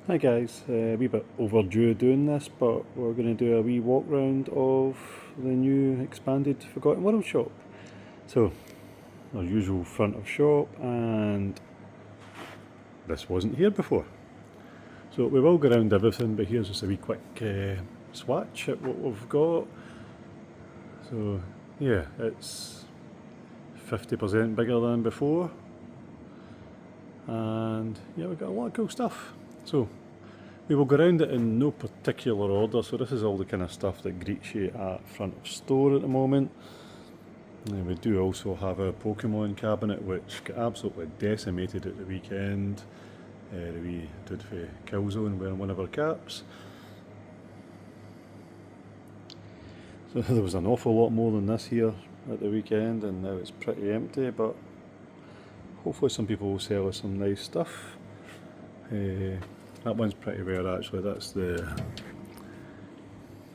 Hi guys, a wee bit overdue doing this, but we're going to do a wee walk round of the new expanded Forgotten World shop. So, our usual front of shop, and this wasn't here before. So we will go around everything, but here's just a wee quick swatch at what we've got. So yeah, it's 50% bigger than before, and yeah, we've got a lot of cool stuff. So we will go around it in no particular order, so this is all the kind of stuff that greets you at front of store at the moment. And we do also have a Pokemon cabinet which got absolutely decimated at the weekend. The wee dude for Killzone wearing one of our caps. So there was an awful lot more than this here at the weekend, and now it's pretty empty, but hopefully some people will sell us some nice stuff. That one's pretty rare actually, that's the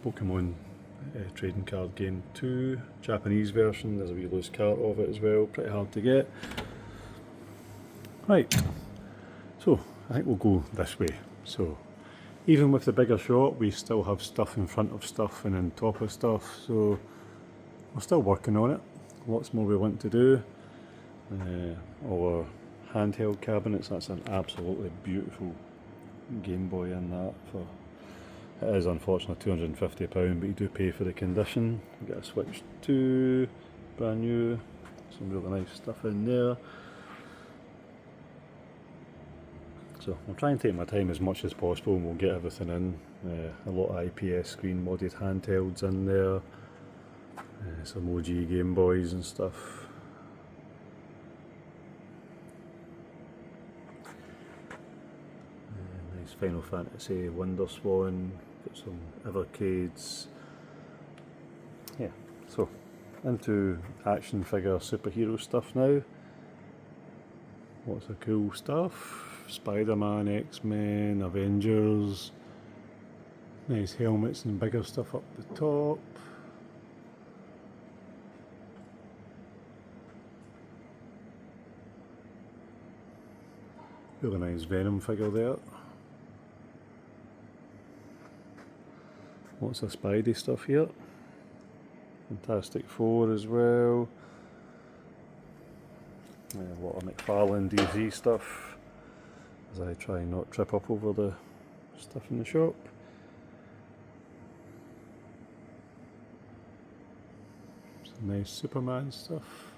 Pokemon trading card game 2, Japanese version. There's a wee loose cart of it as well, pretty hard to get. Right, so I think we'll go this way. So even with the bigger shop, we still have stuff in front of stuff and on top of stuff, so we're still working on it. Lots more we want to do. Our handheld cabinets, that's an absolutely beautiful Game Boy in that. For it is unfortunately £250, but you do pay for the condition. You get a Switch 2, brand new, some really nice stuff in there. So I'll try and take my time as much as possible and we'll get everything in. A lot of IPS screen modded handhelds in there, some OG Game Boys and stuff. Nice Final Fantasy, Wonderswan, got some Evercades. Yeah, so into action figure superhero stuff now. Lots of cool stuff. Spider-Man, X-Men, Avengers. Nice helmets and bigger stuff up the top. Really nice Venom figure there. Lots of Spidey stuff here. Fantastic Four as well. A lot of McFarlane DC stuff, as I try and not trip up over the stuff in the shop. Some nice Superman stuff.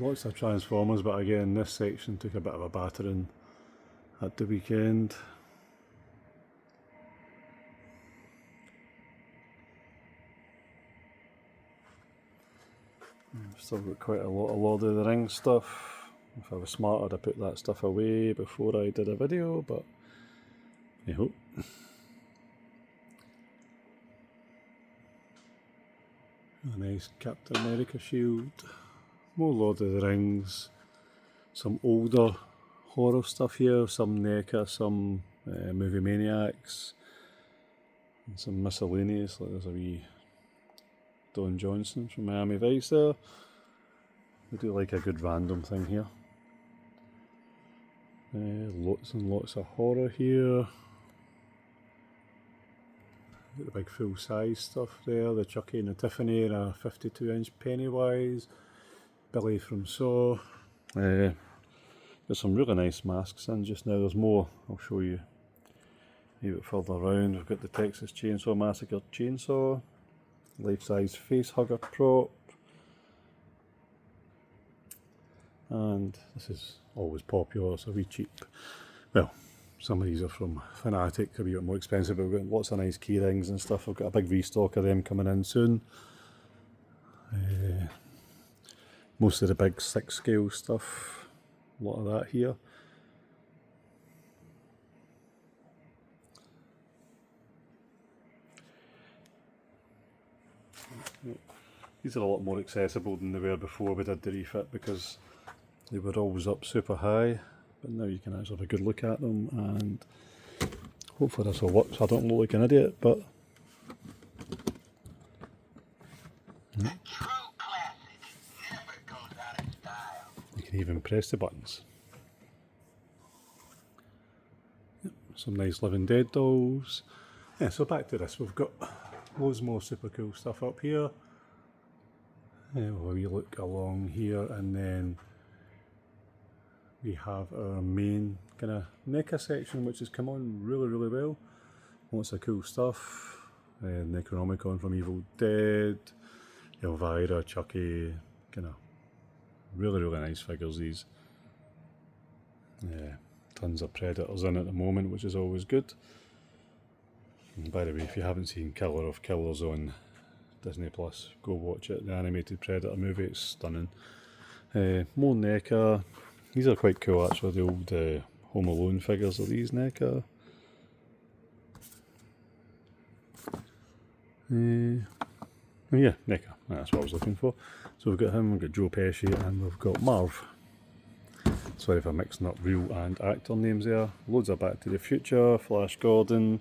Lots of Transformers, but again this section took a bit of a battering at the weekend. I've still got quite a lot of Lord of the Rings stuff. If I was smart I'd have put that stuff away before I did a video, but I hope. A nice Captain America shield. More Lord of the Rings. Some older horror stuff here, some NECA, some Movie Maniacs, and some miscellaneous, like there's a wee Don Johnson from Miami Vice there. We do like a good random thing here. Lots and lots of horror here. Got the big full size stuff there, the Chucky and the Tiffany, and a 52-inch Pennywise, Billy from Saw. There's some really nice masks in just now. There's more, I'll show you a bit further around. We've got the Texas Chainsaw Massacre chainsaw, life-size face hugger prop, and this is always popular, so we cheap. Well, some of these are from Fanatic, a wee bit more expensive, but we've got lots of nice key rings and stuff. I've got a big restock of them coming in soon. Most of the big 6 scale stuff, a lot of that here. These are a lot more accessible than they were before we did the refit, because they were always up super high, but now you can actually have a good look at them, and hopefully this will work so I don't look like an idiot, but you can even press the buttons. some nice Living Dead dolls. Yeah, so back to this, we've got loads more super cool stuff up here. We look along here, and then we have our main kind of NECA section, which has come on really well. Lots of cool stuff. Necronomicon from Evil Dead, Elvira, Chucky, kind of really nice figures these. Tons of Predators in at the moment, which is always good. And by the way, if you haven't seen Killer of Killers on Disney Plus, go watch it. The animated Predator movie, it's stunning. More NECA. These are quite cool actually, the old Home Alone figures of these NECA. Yeah, NECA, that's what I was looking for. So we've got him, we've got Joe Pesci, and we've got Marv. Sorry if I'm mixing up real and actor names there. Loads of Back to the Future, Flash Gordon.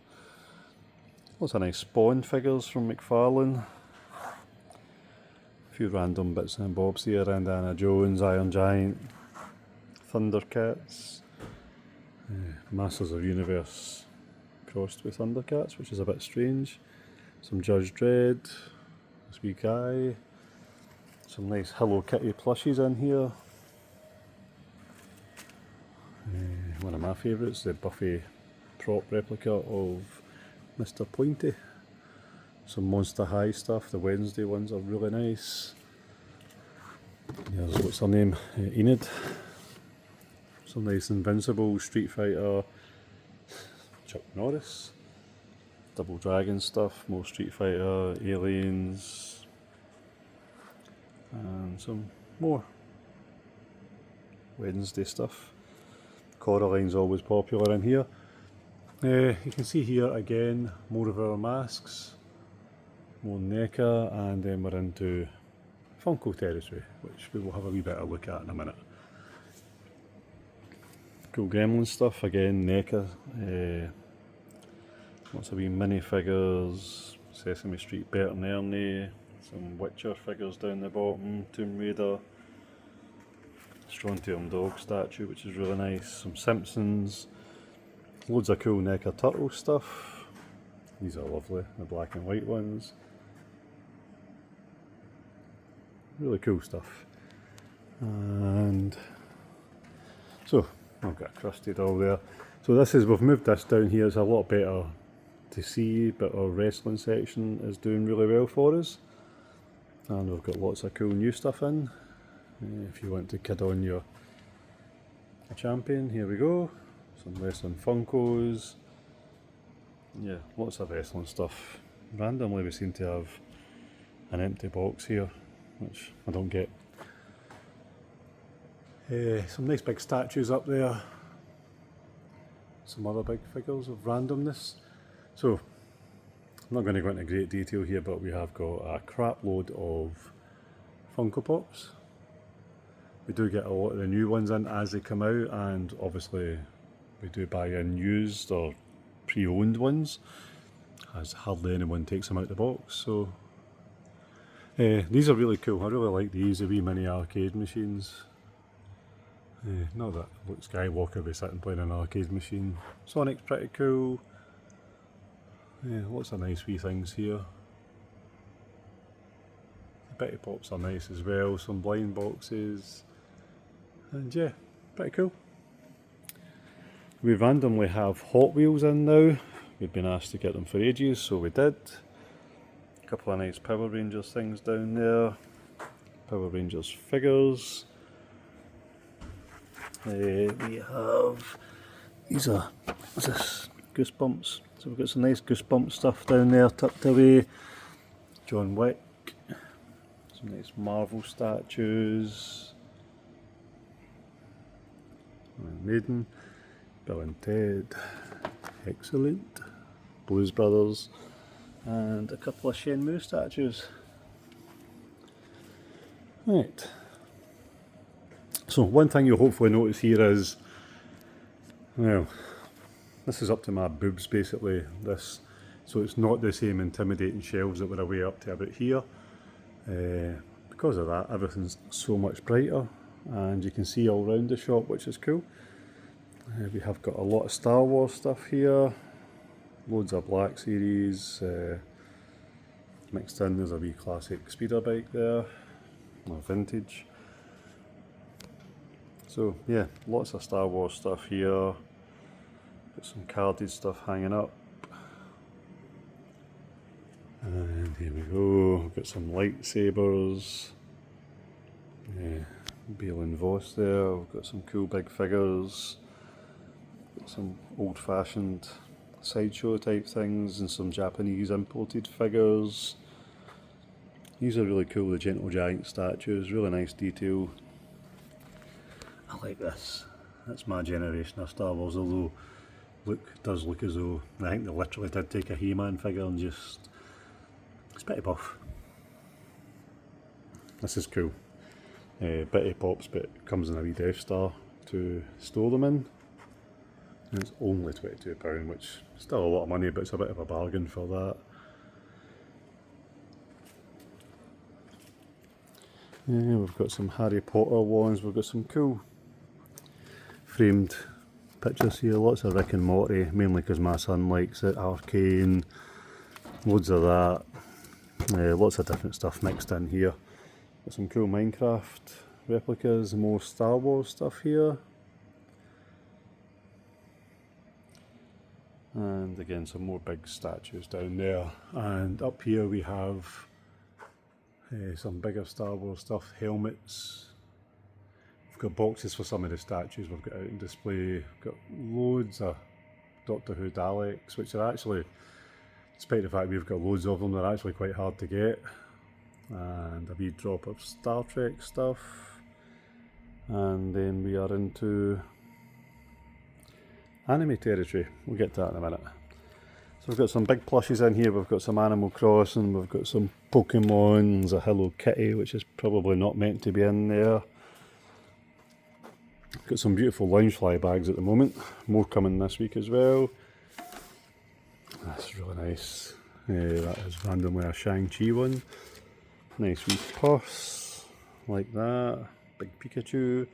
Lots of nice Spawn figures from McFarlane. A few random bits and bobs here. Indiana Jones, Iron Giant, Thundercats. Masters of Universe crossed with Thundercats, which is a bit strange. Some Judge Dredd, this wee guy. Some nice Hello Kitty plushies in here. One of my favourites, the Buffy prop replica of Mr. Pointy. Some Monster High stuff, the Wednesday ones are really nice. Here's, what's her name, Enid. Some nice Invincible, Street Fighter, Chuck Norris. Double Dragon stuff, more Street Fighter, Aliens, and some more Wednesday stuff. Coraline's always popular in here. You can see here again more of our masks, more NECA, and then we're into Funko territory, which we will have a wee bit of a look at in a minute. Cool Gremlin stuff, again NECA. Lots of wee minifigures, Sesame Street, Bert and Ernie, some Witcher figures down the bottom, Tomb Raider, Strontium Dog statue, which is really nice, some Simpsons, loads of cool NECA Turtle stuff. These are lovely, the black and white ones. Really cool stuff. And so, I've got a crusty doll there. So this is, we've moved this down here, it's a lot better to see, but our wrestling section is doing really well for us. And we've got lots of cool new stuff in. If you want to kid on your champion, here we go. Some wrestling Funkos. Yeah, lots of wrestling stuff. Randomly we seem to have an empty box here, which I don't get. Some nice big statues up there. Some other big figures of randomness. So, I'm not going to go into great detail here, but we have got a crap load of Funko Pops. We do get a lot of the new ones in as they come out, and obviously we do buy in used or pre-owned ones, as hardly anyone takes them out the box. So these are really cool. I really like these, the wee mini arcade machines. Not that Luke Skywalker be sitting playing an arcade machine. Sonic's pretty cool. Lots of nice wee things here. The Betty Pops are nice as well, some blind boxes, and yeah, pretty cool. We randomly have Hot Wheels in now. We've been asked to get them for ages, so we did. A couple of nice Power Rangers things down there. Power Rangers figures. We have, these are, what's this, Goosebumps. So we've got some nice Goosebumps stuff down there tucked away. John Wick. Some nice Marvel statues. Iron Maiden. Bill and Ted. Excellent. Blues Brothers. And a couple of Shenmue statues. Right. So one thing you'll hopefully notice here is, well, this is up to my boobs basically, this, so it's not the same intimidating shelves that we're way up to about here. Because of that, everything's so much brighter, and you can see all round the shop, which is cool. We have got a lot of Star Wars stuff here, loads of Black Series, mixed in there's a wee classic speeder bike there, a vintage. So yeah, lots of Star Wars stuff here, got some carded stuff hanging up. And here we go, we've got some lightsabers, Beale and Voss there, we've got some cool big figures, got some old fashioned sideshow type things and some Japanese imported figures. These are really cool, the Gentle Giant statues, really nice detail. I like this, that's my generation of Star Wars, although does look as though, I think they literally did take a He-Man figure and just, it's pretty buff. This is cool. Bitty pops, but it comes in a wee Death Star to store them in. And it's only £22, which is still a lot of money, but it's a bit of a bargain for that. We've got some Harry Potter ones, we've got some cool framed pictures here, lots of Rick and Morty, mainly because my son likes it, Arcane, loads of that, lots of different stuff mixed in here. Got some cool Minecraft replicas, more Star Wars stuff here. And again some more big statues down there. And up here we have some bigger Star Wars stuff, helmets. We've got boxes for some of the statues we've got out on display. We've got loads of Doctor Who Daleks, which are actually, despite the fact we've got loads of them, they're actually quite hard to get. And a wee drop of Star Trek stuff, and then we are into anime territory. We'll get to that in a minute. So we've got some big plushies in here, we've got some Animal Crossing, we've got some Pokemon, there's a Hello Kitty which is probably not meant to be in there. Got some beautiful Loungefly bags at the moment, more coming this week as well. That's really nice. That is randomly a Shang-Chi one. Nice wee purse, like that, big Pikachu,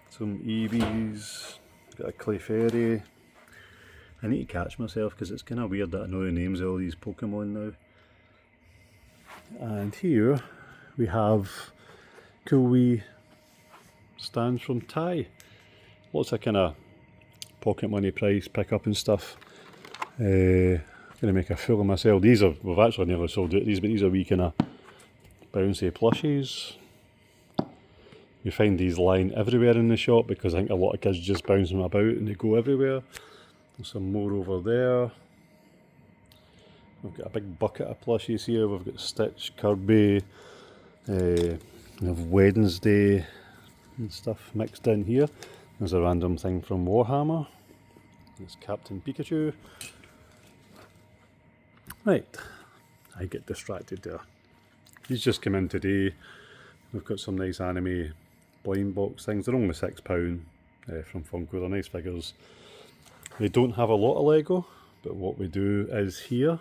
some Eevees, got a Clefairy. I need to catch myself because it's kind of weird that I know the names of all these Pokemon now. And here we have cool wee stands from Thai. Lots of kind of pocket money price pick up and stuff. Gonna make a fool of myself. These are, we've actually never sold it, but these are wee kind of bouncy plushies. You find these lying everywhere in the shop because I think a lot of kids just bounce them about and they go everywhere. There's some more over there. We've got a big bucket of plushies here. We've got Stitch, Kirby, we have Wednesday and stuff mixed in here. There's a random thing from Warhammer. It's Captain Pikachu. Right, I get distracted there. He's just come in today. We've got some nice anime blind box things. They're only £6 from Funko. They're nice figures. They don't have a lot of Lego, but what we do is here.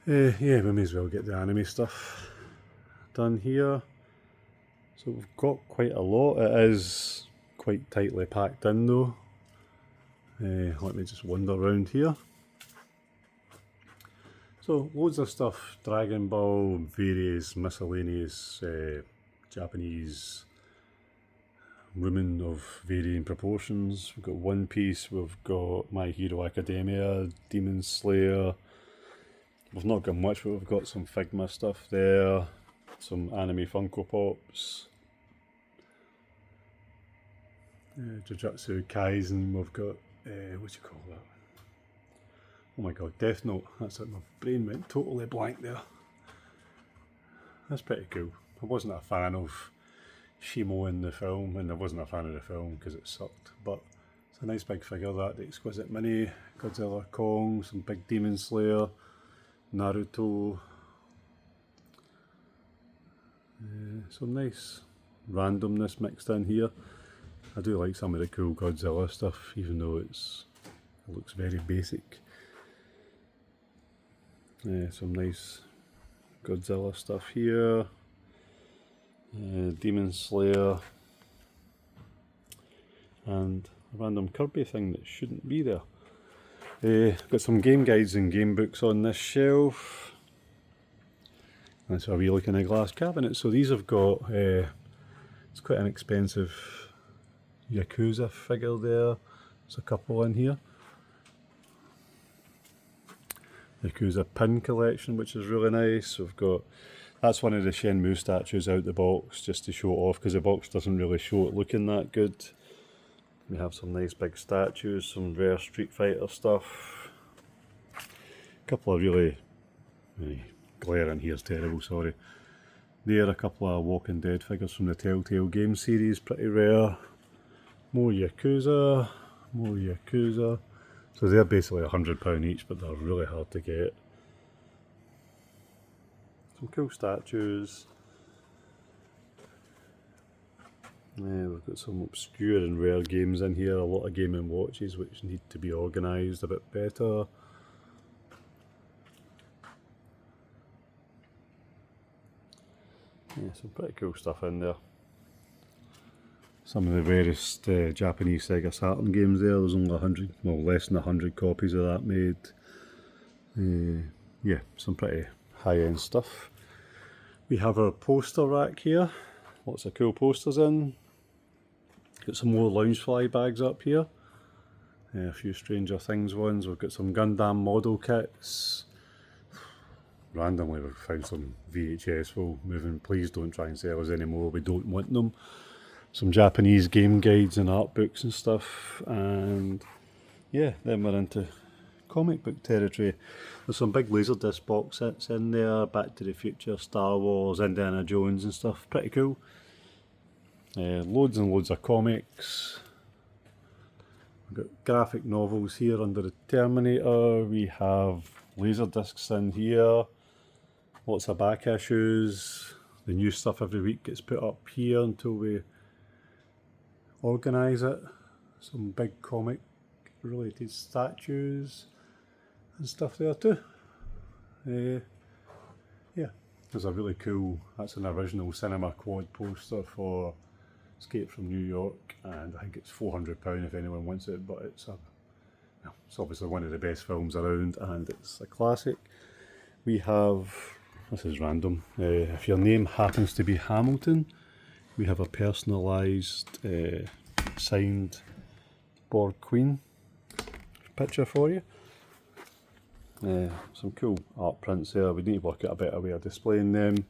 Yeah, we may as well get the anime stuff done here. So we've got quite a lot. It is quite tightly packed in though. Let me just wander around here. So loads of stuff, Dragon Ball, various miscellaneous Japanese women of varying proportions. We've got One Piece, we've got My Hero Academia, Demon Slayer. We've not got much, but we've got some Figma stuff there, some anime Funko Pops. Jujutsu Kaisen, we've got, what do you call that? Oh my god, Death Note, that's it, my brain went totally blank there. That's pretty cool. I wasn't a fan of Shimo in the film, and I wasn't a fan of the film because it sucked, but it's a nice big figure that, the Exquisite Mini, Godzilla, Kong, some big Demon Slayer, Naruto. Some nice randomness mixed in here. I do like some of the cool Godzilla stuff, even though it looks very basic. Some nice Godzilla stuff here. Demon Slayer. and a random Kirby thing that shouldn't be there. Got some game guides and game books on this shelf. That's a wee look in a glass cabinet. So these have got, it's quite an expensive Yakuza figure there. There's a couple in here. Yakuza pin collection, which is really nice. We've got, that's one of the Shenmue statues out the box, just to show it off, because the box doesn't really show it looking that good. We have some nice big statues, some rare Street Fighter stuff. A couple of really glaring here's terrible, sorry. There, a couple of Walking Dead figures from the Telltale game series, pretty rare. More Yakuza, more Yakuza. So they're basically £100 each, but they're really hard to get. Some cool statues. We've got some obscure and rare games in here, a lot of Game & Watches which need to be organised a bit better. Yeah, some pretty cool stuff in there. Some of the rarest Japanese Sega Saturn games there. There's only 100, well, less than 100 copies of that made. Yeah, some pretty high-end stuff. We have our poster rack here. Lots of cool posters in. Got some more Loungefly bags up here. A few Stranger Things ones. We've got some Gundam model kits. Randomly we've found some VHS full moving. Please don't try and sell us anymore, we don't want them. Some Japanese game guides and art books and stuff, and yeah, then we're into comic book territory. There's some big Laserdisc box sets in there, Back to the Future, Star Wars, Indiana Jones and stuff, pretty cool. Loads and loads of comics. We've got graphic novels here under the Terminator, we have Laserdiscs in here, lots of back issues. The new stuff every week gets put up here until we organise it. Some big comic related statues and stuff there too. Yeah, there's a really cool, that's an original cinema quad poster for Escape from New York, and I think it's £400 if anyone wants it, but it's obviously one of the best films around and it's a classic. We have, this is random, if your name happens to be Hamilton, we have a personalised signed Borg Queen picture for you. Some cool art prints there. We need to work out a better way of displaying them.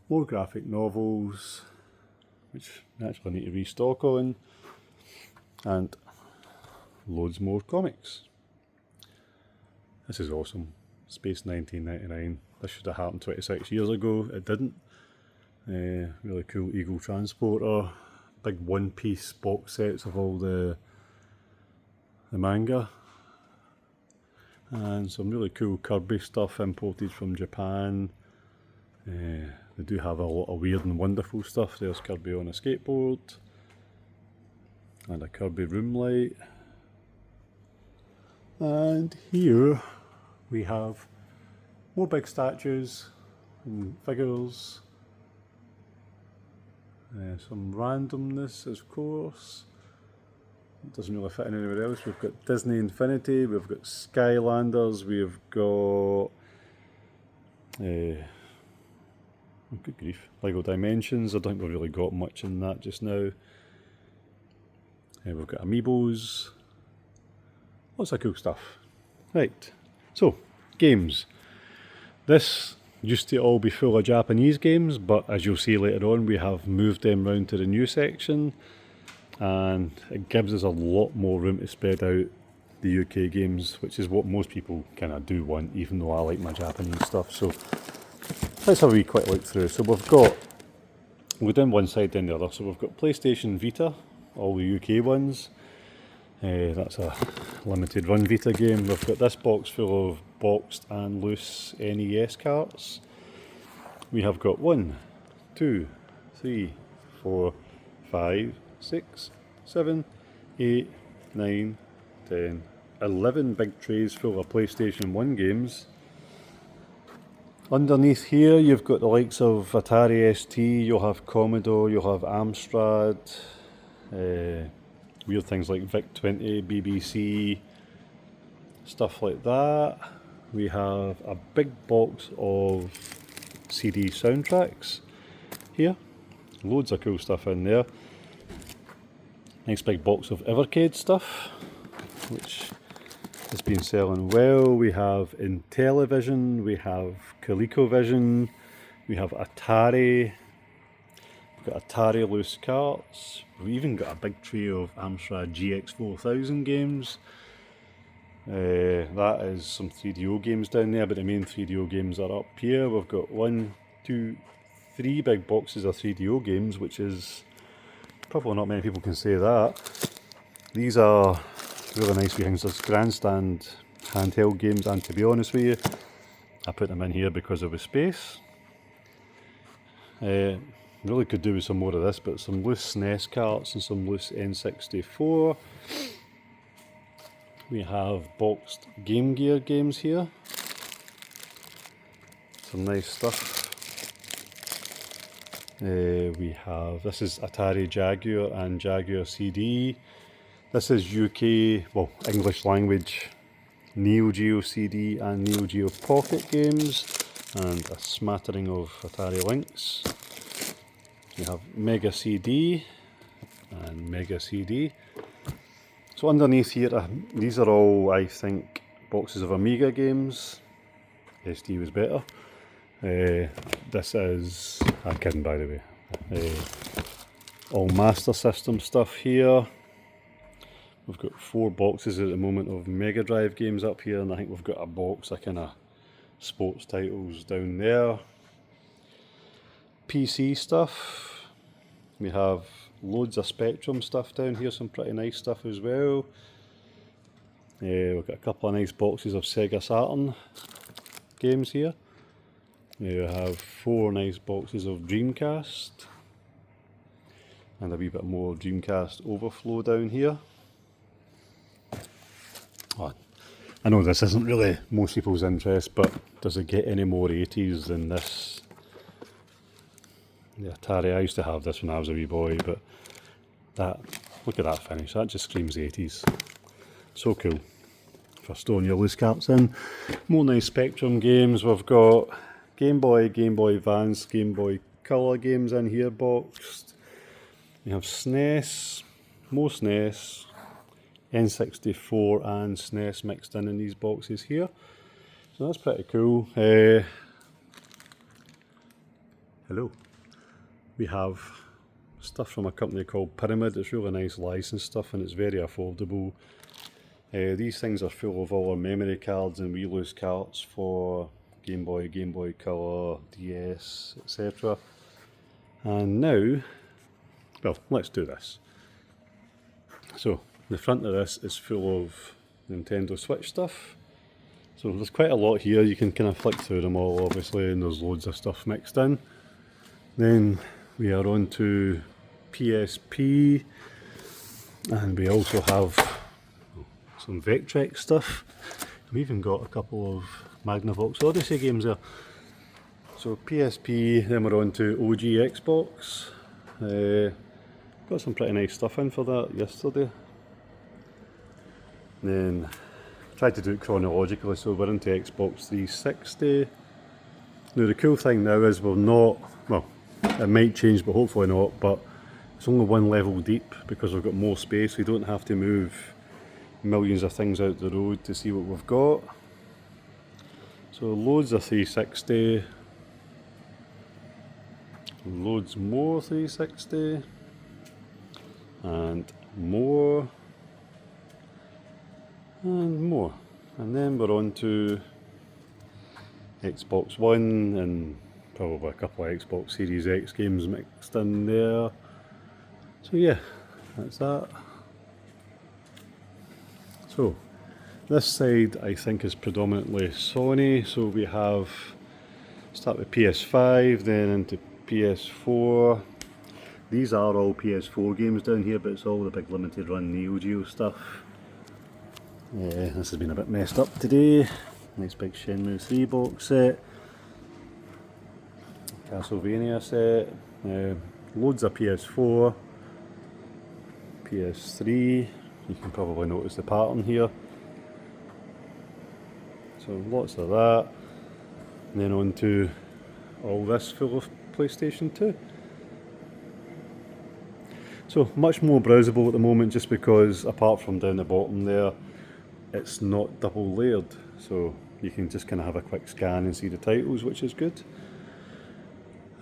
More graphic novels, which we actually need to restock on, and loads more comics. This is awesome. Space 1999. This should have happened 26 years ago. It didn't. Really cool Eagle Transporter. Big one-piece box sets of all the manga. And some really cool Kirby stuff imported from Japan. They do have a lot of weird and wonderful stuff. There's Kirby on a skateboard. And a Kirby room light. And here we have more big statues and figures. Some randomness, of course. It doesn't really fit in anywhere else. We've got Disney Infinity, we've got Skylanders, we've got good grief, Lego Dimensions. I don't think we've really got much in that just now. We've got Amiibos. Lots of cool stuff. Right, so games. This used to all be full of Japanese games, but as you'll see later on, we have moved them round to the new section, and it gives us a lot more room to spread out the UK games, which is what most people kind of do want, even though I like my Japanese stuff. So let's have a wee quick look through. So we're down one side, then the other. So we've got PlayStation Vita, all the UK ones. That's a limited run Vita game. We've got this box full of boxed and loose NES carts. We have got 1, 2, 3, 4, 5, 6, 7, 8, 9, 10, 11 big trays full of PlayStation 1 games. Underneath here you've got the likes of Atari ST, you'll have Commodore, you'll have Amstrad, weird things like VIC-20, BBC, stuff like that. We have a big box of CD soundtracks here. Loads of cool stuff in there. Nice big box of Evercade stuff, which has been selling well. We have Intellivision, we have ColecoVision, we have Atari, we've got Atari loose carts, we've even got a big tray of Amstrad GX4000 games. That is some 3DO games down there, but the main 3DO games are up here. We've got 1, 2, 3 big boxes of 3DO games, which is probably not many people can say that. These are really nice things. There's grandstand handheld games, and to be honest with you, I put them in here because of the space. Really could do with some more of this, but some loose SNES carts and some loose N64. We have boxed Game Gear games here. Some nice stuff. We have, this is Atari Jaguar and Jaguar CD. This is UK, well, English language Neo Geo CD and Neo Geo Pocket games, and a smattering of Atari Lynx. We have Mega CD and Mega CD. So underneath here, these are all, I think, boxes of Amiga games. SD was better. This is, I'm kidding by the way, all Master System stuff here. We've got 4 boxes at the moment of Mega Drive games up here, and I think we've got a box of kind of sports titles down there. PC stuff. We have loads of Spectrum stuff down here, some pretty nice stuff as well. We've got a couple of nice boxes of Sega Saturn games here. We have 4 nice boxes of Dreamcast, and a wee bit more Dreamcast overflow down here. Oh, I know this isn't really most people's interest, but does it get any more 80s than this? The Atari, I used to have this when I was a wee boy, but that, look at that finish, that just screams 80s. So cool. For storing your loose carts in. More nice Spectrum games. We've got Game Boy, Game Boy Advance, Game Boy Color games in here boxed. We have SNES, more SNES, N64 and SNES mixed in these boxes here. So that's pretty cool. Hello. We have stuff from a company called Pyramid. It's really nice licensed stuff, and it's very affordable. These things are full of all our memory cards and wee loose carts for Game Boy, Game Boy Color, DS, etc. And now, well, let's do this. So the front of this is full of Nintendo Switch stuff. So there's quite a lot here. You can kind of flick through them all, obviously, and there's loads of stuff mixed in. Then we are on to PSP, and we also have some Vectrex stuff. We've even got a couple of Magnavox Odyssey games there. So PSP, then we're on to OG Xbox. Got some pretty nice stuff in for that yesterday. Then tried to do it chronologically, so we're into Xbox 360. Now the cool thing now is we're not, well, it might change but hopefully not, but it's only 1 level deep because we've got more space. We don't have to move millions of things out the road to see what we've got. So loads of 360, loads more 360, and more, and more. And then we're on to Xbox One and probably a couple of Xbox Series X games mixed in there. So yeah, that's that. So this side I think is predominantly Sony. So we have, start with PS5, then into PS4. These are all PS4 games down here, but it's all the big limited run Neo Geo stuff. This has been a bit messed up today. Nice big Shenmue 3 box set. Castlevania set. Loads of PS4. PS3. You can probably notice the pattern here. So lots of that. And then on to all this full of PlayStation 2. So much more browsable at the moment, just because apart from down the bottom there, it's not double layered. So you can just kind of have a quick scan and see the titles, which is good.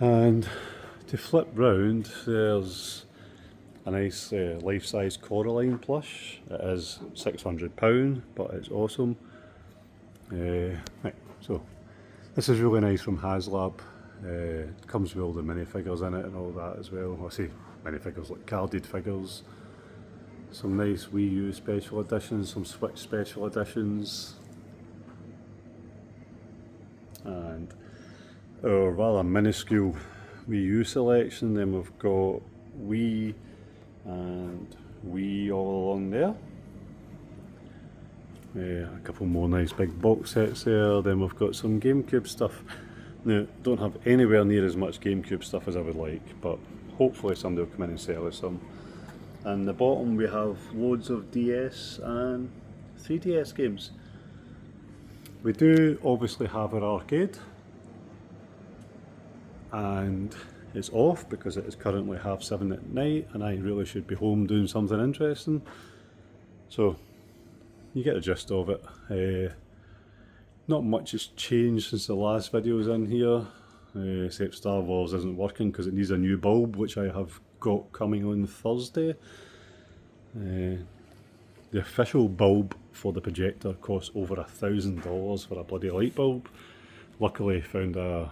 And to flip round, there's a nice life-size Coraline plush. It is £600, but it's awesome. Right, so this is really nice from HasLab. It comes with all the minifigures in it and all that as well. I say minifigures, like carded figures. Some nice Wii U special editions, some Switch special editions. And our rather minuscule Wii U selection. Then we've got Wii and Wii all along there. A couple more nice big box sets there. Then we've got some GameCube stuff. Now, don't have anywhere near as much GameCube stuff as I would like, but hopefully somebody will come in and sell us some. And the bottom we have loads of DS and 3DS games. We do obviously have our arcade, and it's off because it is currently 7:30 at night and I really should be home doing something interesting. So you get the gist of it. Not much has changed since the last video was in here, except Star Wars isn't working because it needs a new bulb, which I have got coming on Thursday. The official bulb for the projector costs over $1,000 for a bloody light bulb. Luckily found a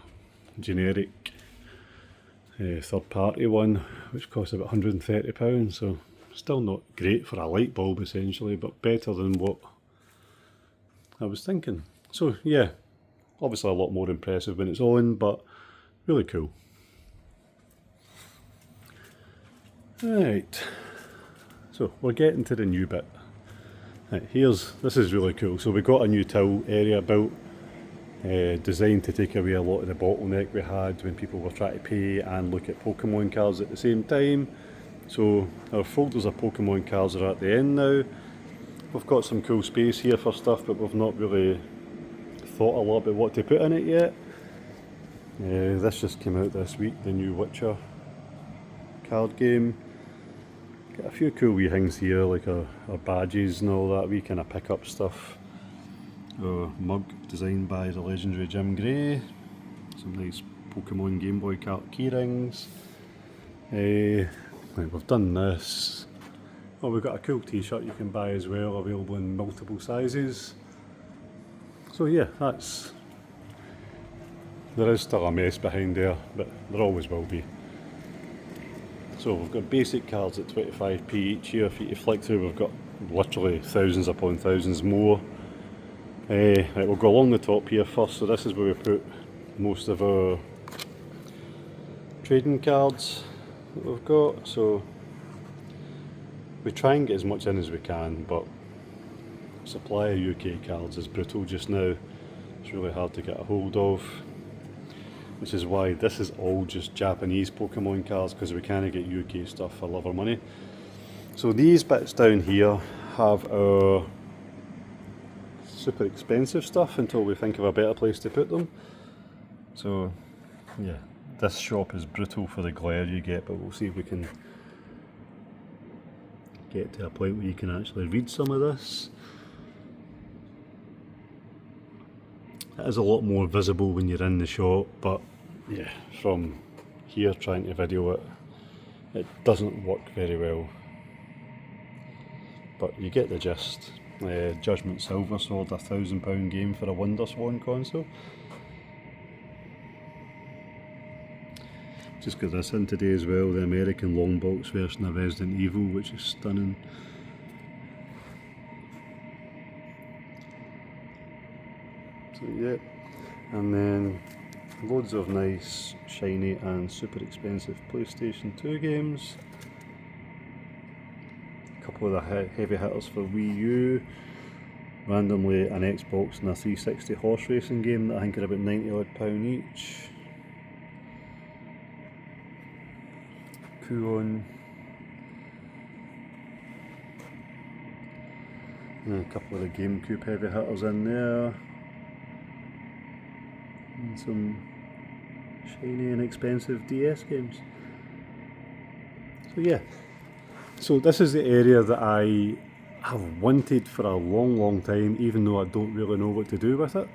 generic third party one which costs about £130, so still not great for a light bulb essentially, but better than what I was thinking. So yeah, obviously a lot more impressive when it's on, but really cool. Right, so we're getting to the new bit. Right, this is really cool. So we got a new till area built, designed to take away a lot of the bottleneck we had when people were trying to pay and look at Pokemon cards at the same time. So our folders of Pokemon cards are at the end now. We've got some cool space here for stuff, but we've not really thought a lot about what to put in it yet. This just came out this week, the new Witcher card game. Got a few cool wee things here, like our badges and all that, we kind of pick up stuff. Our mug designed by the legendary Jim Gray. Some nice Pokemon Game Boy key rings. Right, we've done this. Oh, we've got a cool t-shirt you can buy as well, available in multiple sizes. So yeah, there is still a mess behind there, but there always will be. So we've got basic cards at 25p each here for you to flick through. We've got literally thousands upon thousands more. Right, we'll go along the top here first. So this is where we put most of our trading cards that we've got. So we try and get as much in as we can, but supply of UK cards is brutal just now. It's really hard to get a hold of, which is why this is all just Japanese Pokemon cards, because we can't get UK stuff for love or money. So these bits down here have our super expensive stuff until we think of a better place to put them. So yeah, this shop is brutal for the glare you get, but we'll see if we can get to a point where you can actually read some of this. It is a lot more visible when you're in the shop, but yeah, from here trying to video it, it doesn't work very well. But you get the gist. Judgment Silver sold a £1,000 game for a Wonder Swan console. Just got this in today as well, the American long box version of Resident Evil, which is stunning. So yeah, and then loads of nice, shiny and super expensive PlayStation 2 games. A couple of the heavy hitters for Wii U. Randomly an Xbox and a 360 horse racing game that I think are about £90 each. Kuon. And a couple of the GameCube heavy hitters in there. And some shiny and expensive DS games. So yeah, so this is the area that I have wanted for a long time, even though I don't really know what to do with it.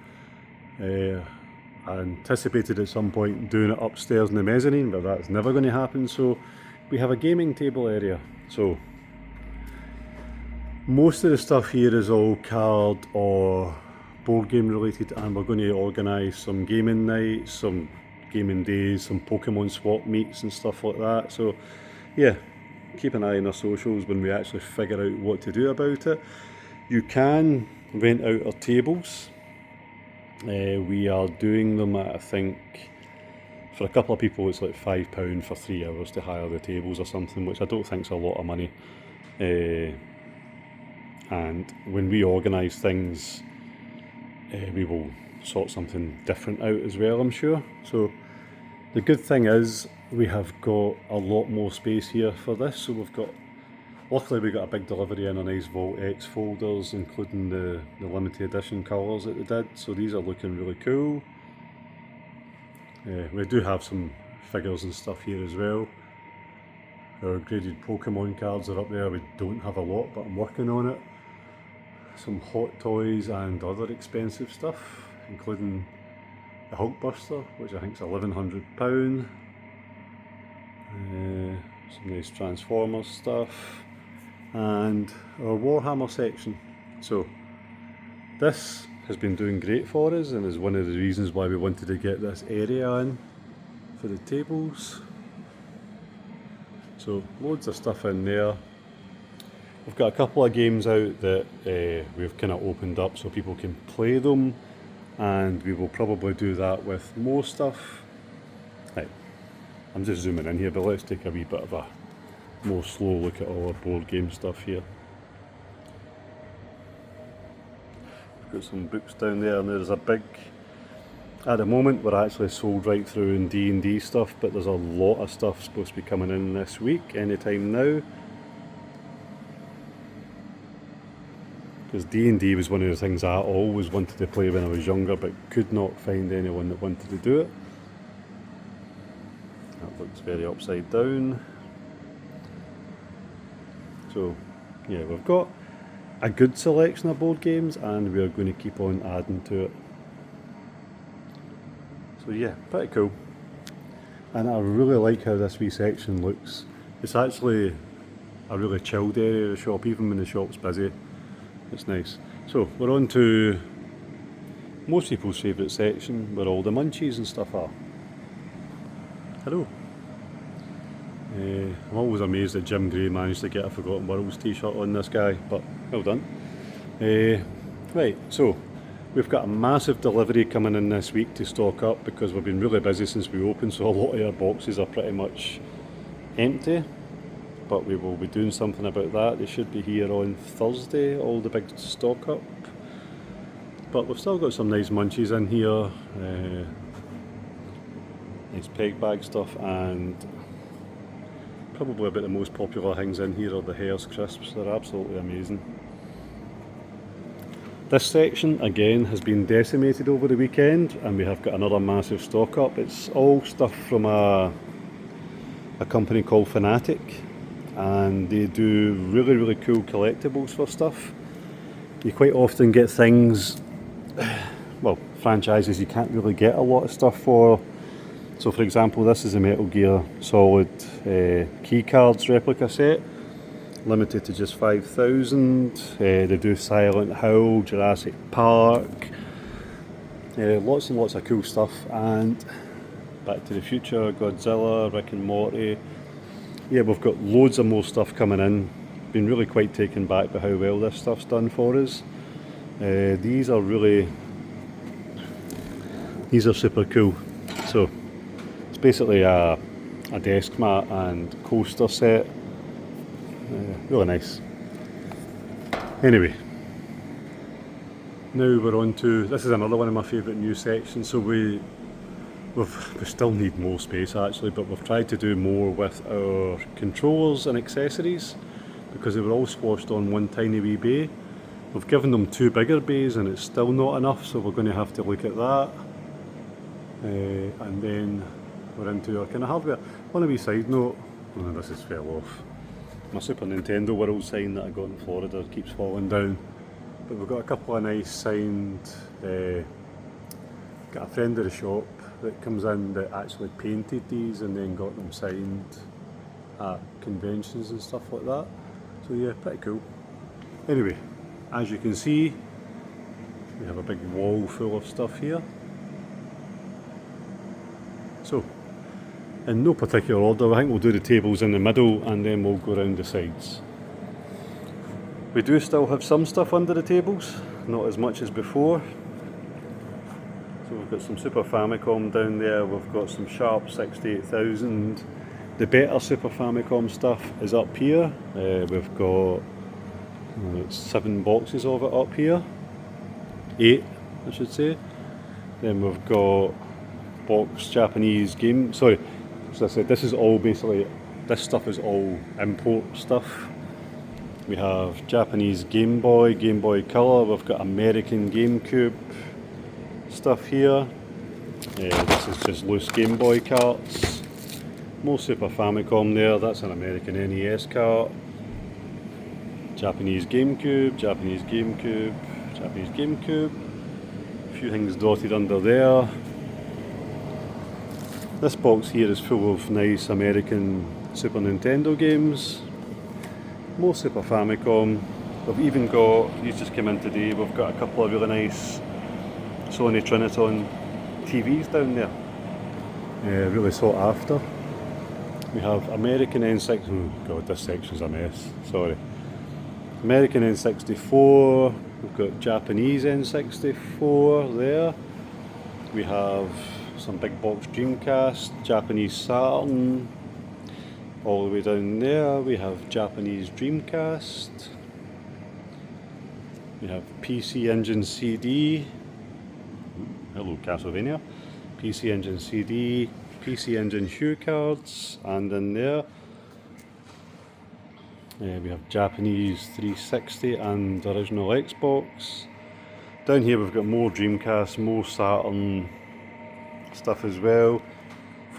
I anticipated at some point doing it upstairs in the mezzanine, but that's never going to happen. So we have a gaming table area. So most of the stuff here is all card or board game related, and we're going to organise some gaming nights, some gaming days, some Pokemon swap meets and stuff like that. So yeah, keep an eye on our socials when we actually figure out what to do about it. You can rent out our tables. We are doing them at, I think, for a couple of people it's like £5 for 3 hours to hire the tables or something, which I don't think is a lot of money. And when we organise things, we will sort something different out as well, I'm sure. So the good thing is we have got a lot more space here for this. So luckily we got a big delivery in a nice Vault X folders, including the limited edition colours that they did. So these are looking really cool. We do have some figures and stuff here as well. Our graded Pokemon cards are up there. We don't have a lot, but I'm working on it. Some hot toys and other expensive stuff, including the Hulkbuster, which I think is £1,100. Some nice Transformers stuff, and our Warhammer section. So this has been doing great for us and is one of the reasons why we wanted to get this area in for the tables. So loads of stuff in there. We've got a couple of games out that we've kind of opened up so people can play them, and we will probably do that with more stuff. Right, I'm just zooming in here, but let's take a wee bit of a more slow look at all our board game stuff here. We've got some books down there, and there's a big... At the moment we're actually sold right through in D&D stuff, but there's a lot of stuff supposed to be coming in this week, anytime now. Because D&D was one of the things I always wanted to play when I was younger, but could not find anyone that wanted to do it. That looks very upside down. So yeah, we've got a good selection of board games, and we are going to keep on adding to it. So yeah, pretty cool. And I really like how this wee section looks. It's actually a really chilled area of the shop, even when the shop's busy. It's nice. So we're on to most people's favourite section, where all the munchies and stuff are. Hello. I'm always amazed that Jim Gray managed to get a Forgotten Worlds t-shirt on this guy, but well done. Right, so we've got a massive delivery coming in this week to stock up, because we've been really busy since we opened, so a lot of our boxes are pretty much empty. But we will be doing something about that. They should be here on Thursday, all the big stock up. But we've still got some nice munchies in here, nice peg bag stuff, and probably about the most popular things in here are the Hare's crisps. They're absolutely amazing. This section again has been decimated over the weekend, and we have got another massive stock up. It's all stuff from a company called Fanatic, and they do really cool collectibles for stuff. You quite often get things, well, franchises you can't really get a lot of stuff for. So for example, this is a Metal Gear Solid key cards replica set, limited to just 5,000. They do Silent Hill, Jurassic Park, lots and lots of cool stuff, and Back to the Future, Godzilla, Rick and Morty. Yeah, we've got loads of more stuff coming in. Been really quite taken back by how well this stuff's done for us. These are super cool. So it's basically a desk mat and coaster set. Really nice. Anyway, now we're on to, this is another one of my favourite new sections. So we still need more space actually, but we've tried to do more with our controllers and accessories, because they were all squashed on one tiny wee bay. We've given them 2 bigger bays and it's still not enough, so we're going to have to look at that. And then we're into our kind of hardware. On a wee side note, oh no, this has fell off. My Super Nintendo World sign that I got in Florida keeps falling down. But we've got a couple of nice signed, got a friend of the shop that comes in that actually painted these and then got them signed at conventions and stuff like that. So yeah, pretty cool. Anyway, as you can see, we have a big wall full of stuff here. So, in no particular order, I think we'll do the tables in the middle and then we'll go around the sides. We do still have some stuff under the tables, not as much as before. So we've got some Super Famicom down there, we've got some Sharp 68000. The better Super Famicom stuff is up here. We've got 7 boxes of it up here. 8, I should say. Then we've got box Japanese game. Sorry, as I said, this is all basically, this stuff is all import stuff. We have Japanese Game Boy, Game Boy Color. We've got American GameCube stuff here. This is just loose Game Boy carts. More Super Famicom there. That's an American NES cart. Japanese GameCube, Japanese GameCube, Japanese GameCube. A few things dotted under there. This box here is full of nice American Super Nintendo games. More Super Famicom. We've even got, these just came in today, we've got a couple of really nice Sony Triniton TVs down there. Really sought after. We have American N6, oh god, this section's a mess, sorry. American N64, we've got Japanese N64 there. We have some big box Dreamcast, Japanese Saturn. All the way down there we have Japanese Dreamcast. We have PC Engine CD. Hello Castlevania. PC Engine CD, PC Engine Hue cards, and in there we have Japanese 360 and original Xbox. Down here we've got more Dreamcast, more Saturn stuff as well.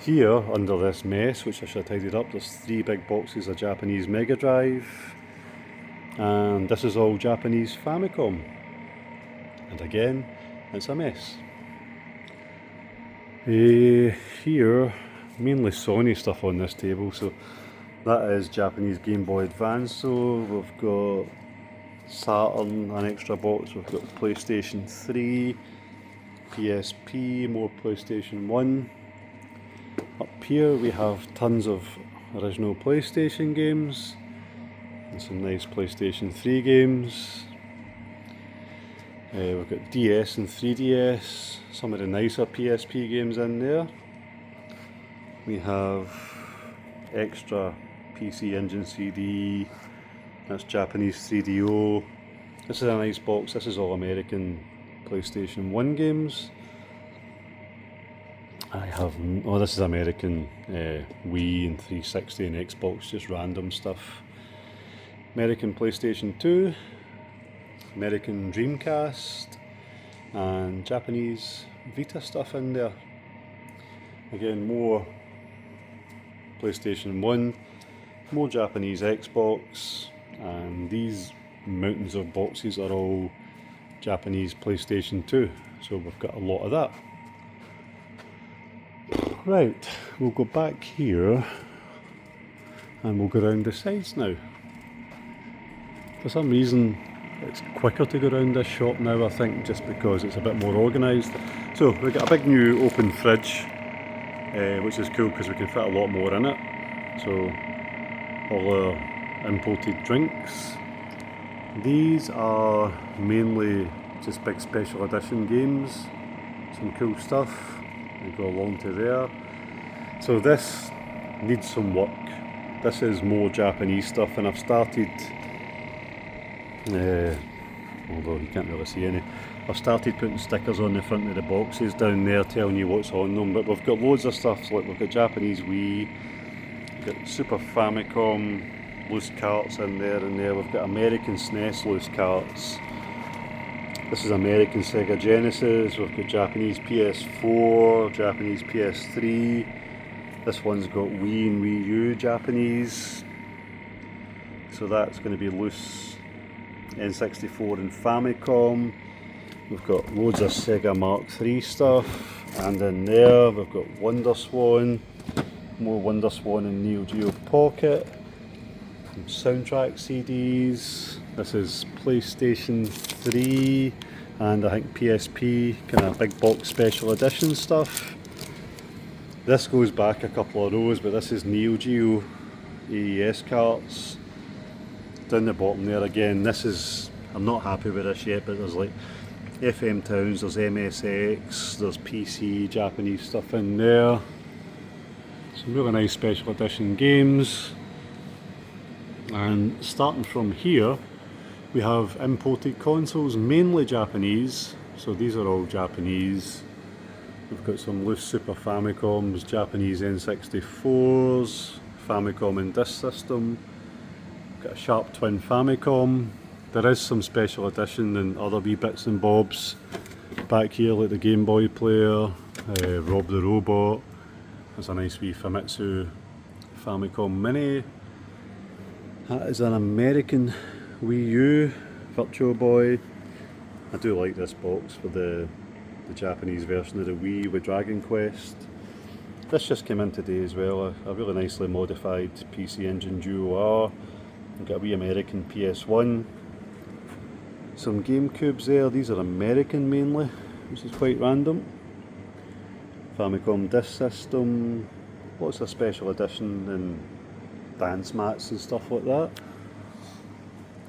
Here, under this mess, which I should have tidied up, there's 3 big boxes of Japanese Mega Drive. And this is all Japanese Famicom. And again, it's a mess. Here, mainly Sony stuff on this table, so that is Japanese Game Boy Advance. So we've got Saturn, an extra box, we've got PlayStation 3, PSP, more PlayStation 1. Up here we have tons of original PlayStation games and some nice PlayStation 3 games. We've got DS and 3DS, some of the nicer PSP games in there. We have extra PC Engine CD, that's Japanese 3DO. This is a nice box, this is all American PlayStation 1 games. I have, oh this is American Wii and 360 and Xbox, just random stuff. American PlayStation 2, American Dreamcast, and Japanese Vita stuff in there. Again, more PlayStation 1, more Japanese Xbox, and these mountains of boxes are all Japanese PlayStation 2, so we've got a lot of that. Right, we'll go back here and we'll go around the sides now. For some reason it's quicker to go around this shop now, I think, just because it's a bit more organised. So we've got a big new open fridge, which is cool because we can fit a lot more in it. So all our imported drinks. These are mainly just big special edition games, some cool stuff. We go along to there. So this needs some work. This is more Japanese stuff, and I've started, although you can't really see any, I've started putting stickers on the front of the boxes down there telling you what's on them. But we've got loads of stuff, so like we've got Japanese Wii, we've got Super Famicom loose carts in there, and there we've got American SNES loose carts, This is American Sega Genesis. We've got Japanese PS4, Japanese PS3. This one's got Wii and Wii U Japanese. So that's going to be loose. N64 and Famicom. We've got loads of Sega Mark III stuff. And in there we've got Wonder Swan. More Wonder Swan and Neo Geo Pocket. Some soundtrack CDs. This is PlayStation 3 and I think PSP, kind of big box special edition stuff. This goes back a couple of rows, but this is Neo Geo AES carts. Down the bottom there again, this is, I'm not happy with this yet, but there's like FM Towns, there's MSX, there's PC, Japanese stuff in there. Some really nice special edition games. And starting from here, we have imported consoles, mainly Japanese, so these are all Japanese. We've got some loose Super Famicoms, Japanese N64s, Famicom and Disk System. We've got a Sharp Twin Famicom. There is some special edition and other wee bits and bobs back here, like the Game Boy player, Rob the Robot. There's a nice wee Famitsu Famicom Mini. That is an American Wii U Virtual Boy. I do like this box for the Japanese version of the Wii with Dragon Quest. This just came in today as well, a really nicely modified PC Engine Duo R. We've got a wee American PS1. Some GameCubes there, these are American mainly, which is quite random. Famicom Disk System, lots of special edition and dance mats and stuff like that.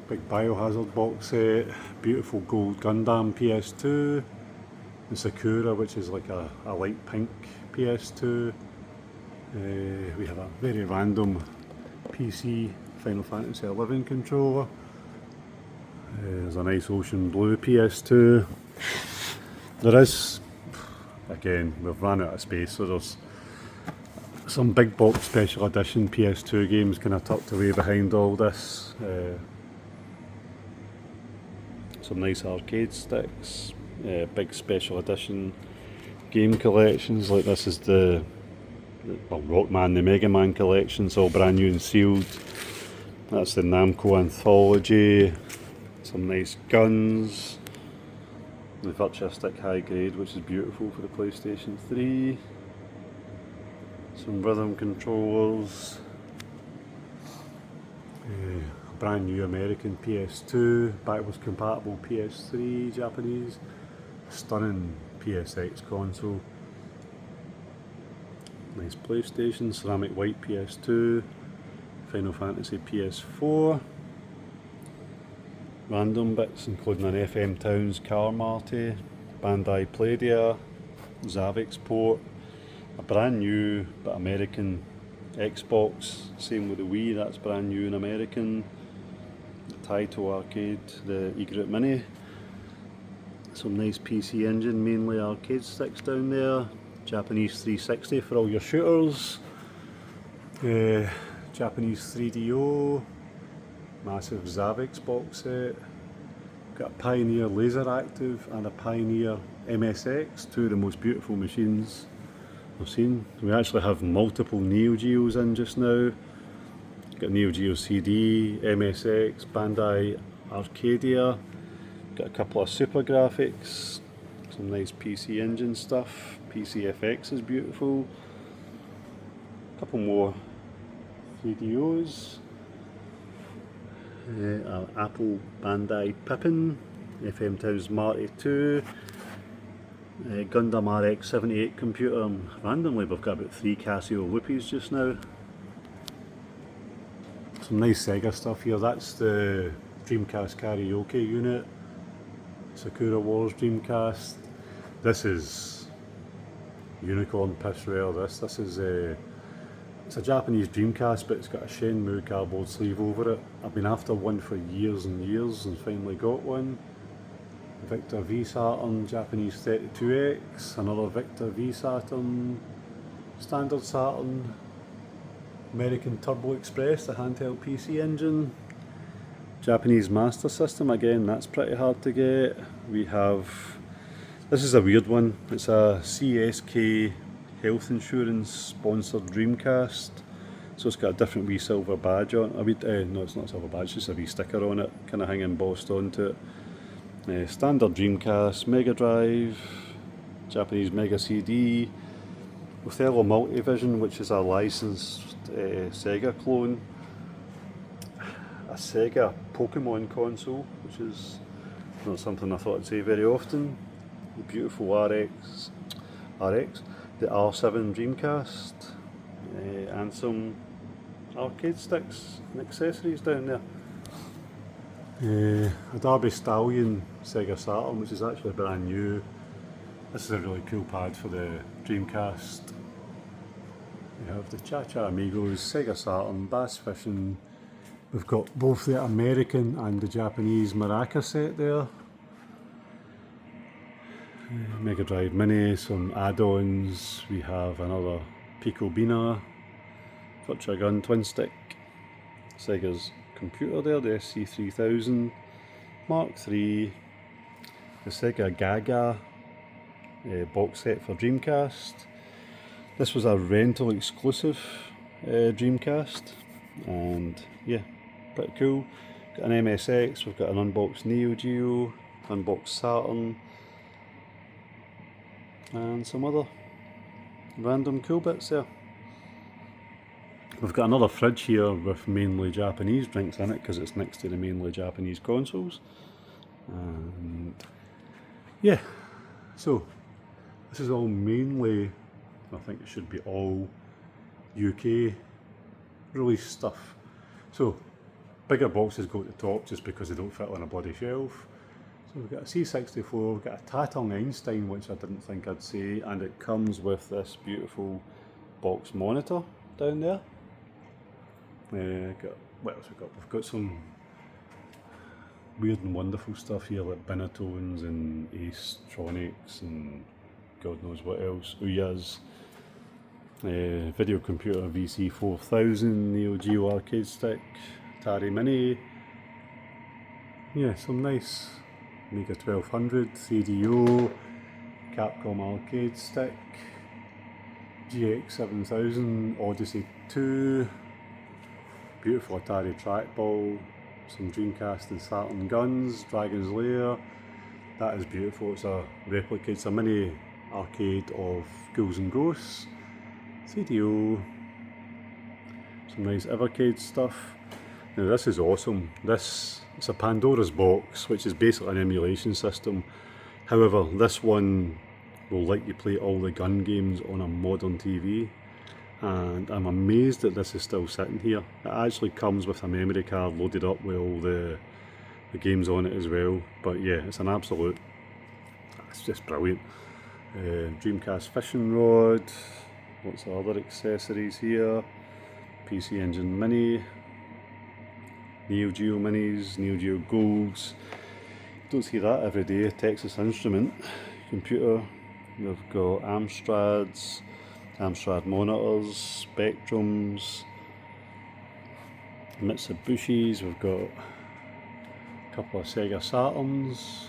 Big Biohazard box set, beautiful gold Gundam PS2, and Sakura, which is like a light pink PS2. We have a very random PC Final Fantasy XI controller. There's a nice ocean blue PS2. There is, again, we've run out of space, so there's some big box special edition PS2 games kind of tucked away behind all this. Some nice arcade sticks, big special edition game collections, like this is the Rockman, the Mega Man collection, it's all brand new and sealed. That's the Namco Anthology, some nice guns, the Virtua Stick High Grade, which is beautiful for the PlayStation 3, some rhythm controllers, brand new American PS2, backwards compatible PS3 Japanese, stunning PSX console, nice PlayStation, ceramic white PS2, Final Fantasy PS4, random bits including an FM Towns Car Marty, Bandai Playdia, Zavix port, a brand new but American Xbox, same with the Wii, that's brand new and American. The Taito arcade, the E-Group Mini, some nice PC Engine, mainly arcade sticks down there, Japanese 360 for all your shooters, Japanese 3DO, massive Zavix box set, got a Pioneer Laser Active and a Pioneer MSX, two of the most beautiful machines I've seen. We actually have multiple Neo Geos in just now. Got Neo Geo CD, MSX, Bandai Arcadia, got a couple of Super Graphics, some nice PC Engine stuff, PCFX is beautiful, a couple more 3DOs, Apple Bandai Pippin, FM Towns Marty 2, Gundam RX 78 computer, and randomly we've got about 3 Casio Loopies just now. Some nice Sega stuff here, that's the Dreamcast karaoke unit, Sakura Wars Dreamcast. This is unicorn piss rare, this is it's a Japanese Dreamcast but it's got a Shenmue cardboard sleeve over it. I've been after one for years and years and finally got one. Victor V Saturn Japanese 32X, another Victor V Saturn, standard Saturn, American Turbo Express, the handheld PC Engine, Japanese Master System, again, that's pretty hard to get. We have, this is a weird one, it's a CSK Health Insurance sponsored Dreamcast. So it's got a different wee silver badge on it. No, it's not a silver badge, it's just a wee sticker on it, kind of hanging embossed onto it. Standard Dreamcast, Mega Drive, Japanese Mega CD, Othello Multivision, which is a licensed Sega clone, a Sega Pokemon console, which is not something I thought I'd say very often, the beautiful RX, the R7 Dreamcast, and some arcade sticks and accessories down there. A Derby Stallion Sega Saturn, which is actually brand new. This is a really cool pad for the Dreamcast. We have the Cha-Cha Amigos, Sega Saturn, Bass Fishing. We've got both the American and the Japanese Maraca set there. Mega Drive Mini, some add-ons. We have another Pico Bina, Virtua Gun Twin Stick, Sega's computer there, the SC3000, Mark III, the Sega Gaga box set for Dreamcast. This was a rental exclusive Dreamcast, and yeah, pretty cool. Got an MSX, we've got an unboxed Neo Geo, unboxed Saturn, and some other random cool bits there. We've got another fridge here with mainly Japanese drinks in it because it's next to the mainly Japanese consoles. And yeah, so this is all mainly, I think it should be all UK release stuff. So bigger boxes go to the top just because they don't fit on a bloody shelf. So we've got a C64, we've got a Tatung Einstein, which I didn't think I'd say, and it comes with this beautiful box monitor down there. What else we got? We've got some weird and wonderful stuff here like Binatones and Ace-tronics and God knows what else. Ouya's video computer VC4000, Neo Geo arcade stick, Atari Mini. Yeah, some nice Mega 1200, 3DO, Capcom arcade stick, GX7000, Odyssey 2, beautiful Atari trackball, some Dreamcast and Saturn guns, Dragon's Lair. That is beautiful, it's a replica, it's a mini arcade of Ghouls and Ghosts, 3DO, some nice Evercade stuff. Now this is awesome. It's a Pandora's box, which is basically an emulation system. However, this one will let you play all the gun games on a modern TV. And I'm amazed that this is still sitting here. It actually comes with a memory card loaded up with all the games on it as well. But yeah, it's an absolute, it's just brilliant. Dreamcast fishing rod, lots of other accessories here. PC Engine Mini, Neo Geo Minis, Neo Geo Golds. Don't see that every day. Texas Instrument computer. We've got Amstrad monitors, Spectrums, Mitsubishis. We've got a couple of Sega Saturns,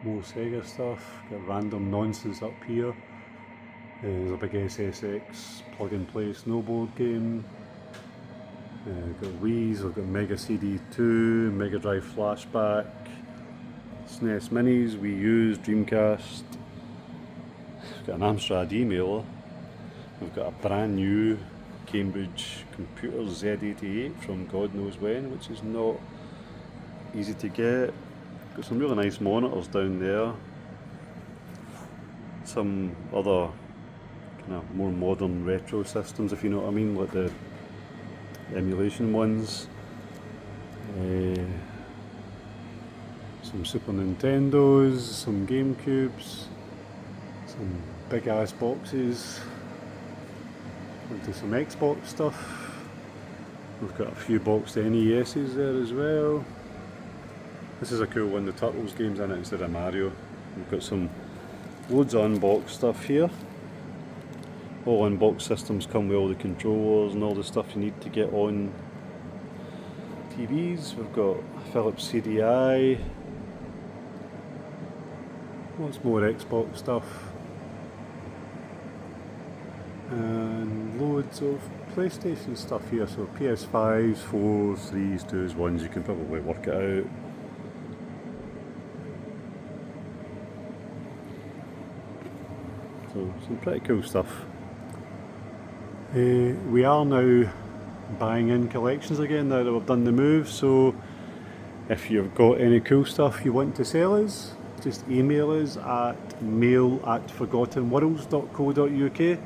more Sega stuff. Got random nonsense up here. There's a big SSX plug and play snowboard game. We've got Wii's, we've got Mega CD 2, Mega Drive Flashback, SNES Minis, Wii U's, Dreamcast. We've got an Amstrad emailer. We've got a brand new Cambridge computer Z88 from God knows when, which is not easy to get. Got some really nice monitors down there. Some other kind of more modern retro systems, if you know what I mean, like the emulation ones. Some Super Nintendos, some GameCubes, some big ass boxes, into some Xbox stuff. We've got a few boxed NES's there as well. This is a cool one, the Turtles game's in it instead of Mario. We've got some loads of unboxed stuff here. All unboxed systems come with all the controllers and all the stuff you need to get on TVs. We've got Philips CDI. Lots more Xbox stuff. And loads of PlayStation stuff here. So PS5s, 4s, 3s, 2s, 1s. You can probably work it out. So some pretty cool stuff. We are now buying in collections again now that we've done the move, so if you've got any cool stuff you want to sell us, just email us at mail@forgottenworlds.co.uk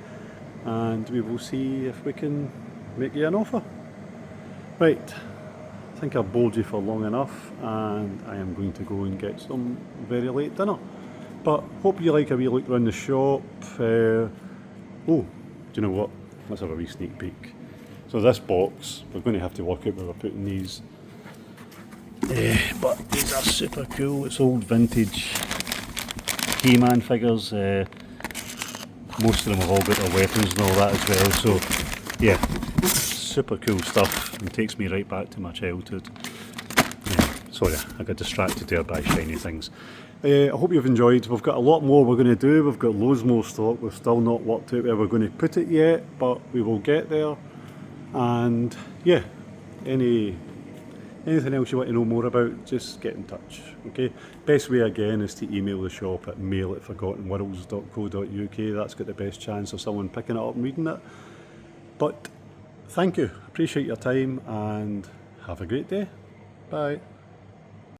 and we will see if we can make you an offer. Right, I think I've bored you for long enough and I am going to go and get some very late dinner. But hope you like a wee look around the shop. Oh, do you know what? Let's have a wee sneak peek. So this box, we're going to have to work out where we're putting these. But these are super cool. It's old vintage He-Man figures. Most of them have all got their weapons and all that as well. So yeah, super cool stuff and takes me right back to my childhood. Sorry, I got distracted there by shiny things. I hope you've enjoyed. We've got a lot more we're going to do. We've got loads more stock. We've still not worked out where we're going to put it yet, but we will get there. And yeah, anything else you want to know more about, just get in touch. Okay. Best way again is to email the shop at mail@forgottenworlds.co.uk. That's got the best chance of someone picking it up and reading it. But thank you. Appreciate your time and have a great day. Bye.